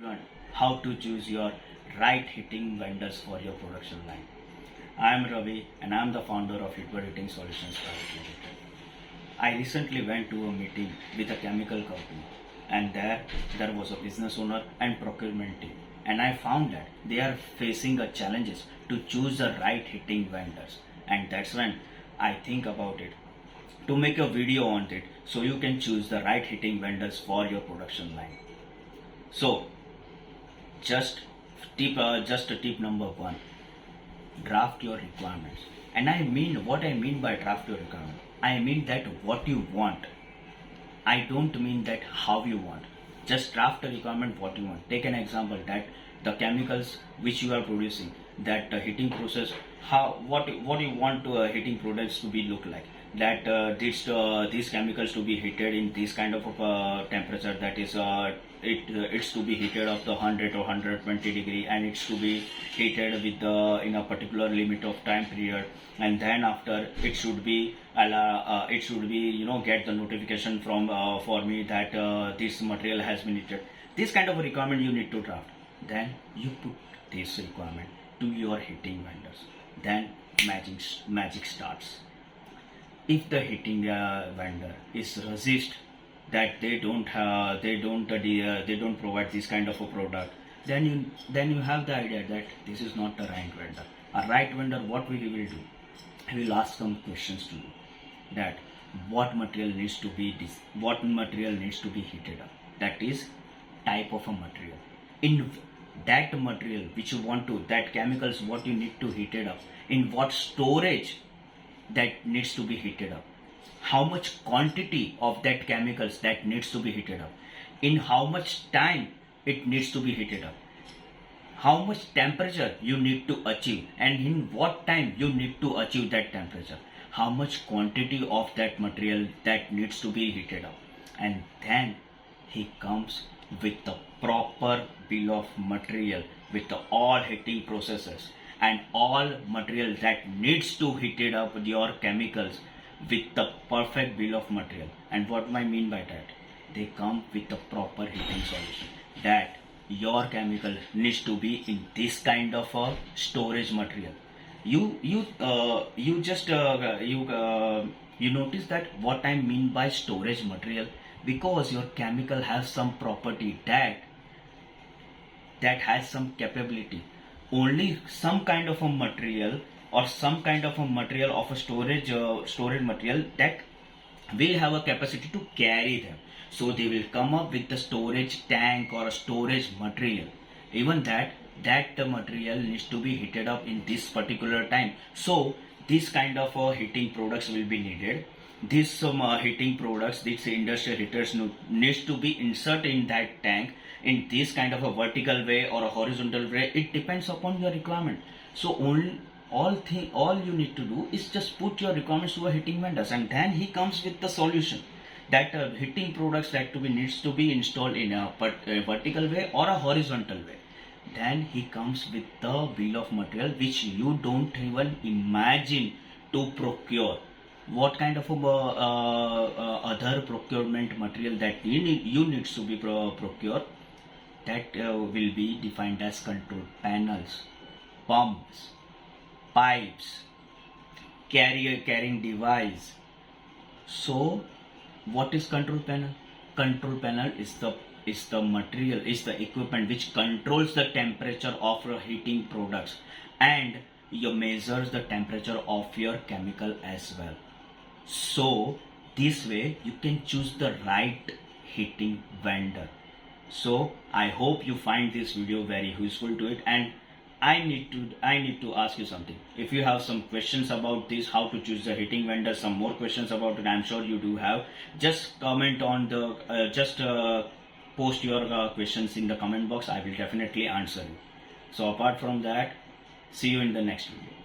learn how to choose your right hitting vendors for your production line. I am Ravi and I am the founder of Heatbird Heating Solutions Private Limited. I recently went to a meeting with a chemical company, and there was a business owner and procurement team, and I found that they are facing a challenges to choose the right hitting vendors, and that's when I think about it to make a video on it so you can choose the right hitting vendors for your production line. So just tip number one: draft your requirements. And what I mean by draft your requirement, I mean that what you want. I don't mean that how you want. Just draft a requirement what you want. Take an example that the chemicals which you are producing, that heating process, what you want heating products to be look like. That these chemicals to be heated in this kind of temperature, that is it's to be heated of the 100 or 120 degree, and it's to be heated with in a particular limit of time period, and then after it should be get the notification from for me that this material has been heated. This kind of a requirement you need to draft. Then you put this requirement to your heating vendors. Then magic starts. If the heating vendor is resist that they don't provide this kind of a product, then you have the idea that this is not the right vendor. A right vendor, what he will do? He will ask some questions to you, that what material needs to be heated up. That is type of a material. In that material which you want to, that chemicals what you need to heat it up, in what storage that needs to be heated up, how much quantity of that chemicals that needs to be heated up, in how much time it needs to be heated up, how much temperature you need to achieve, and in what time you need to achieve that temperature, how much quantity of that material that needs to be heated up. And then he comes with the proper bill of material with all heating processes and all material that needs to heat it up with your chemicals with the perfect bill of material. And what I mean by that, they come with the proper heating solution, that your chemical needs to be in this kind of a storage material. You notice that what I mean by storage material, because your chemical has some property that has some capability. Only some kind of a material or some kind of a material of a storage material that will have a capacity to carry them. So they will come up with the storage tank or a storage material. Even that the material needs to be heated up in this particular time. So this kind of heating products will be needed. These heating products, these industrial heaters needs to be inserted in that tank in this kind of a vertical way or a horizontal way. It depends upon your requirement. So all you need to do is just put your requirements to a heating vendors, and then he comes with the solution that heating products that needs to be installed in a vertical way or a horizontal way. Then he comes with the bill of material which you don't even imagine to procure. What kind of other procurement material that you needs to be procured, that will be defined as control panels, pumps, pipes, carrying device. So what is control panel? Control panel is the material, is the equipment which controls the temperature of your heating products, and you measures the temperature of your chemical as well. So this way you can choose the right heating vendor. So I hope you find this video very useful to it, and I need to ask you something. If you have some questions about this, how to choose the heating vendor, some more questions about it, I'm sure you do have. Just comment on the post your questions in the comment box. I will definitely answer you. So apart from that, see you in the next video.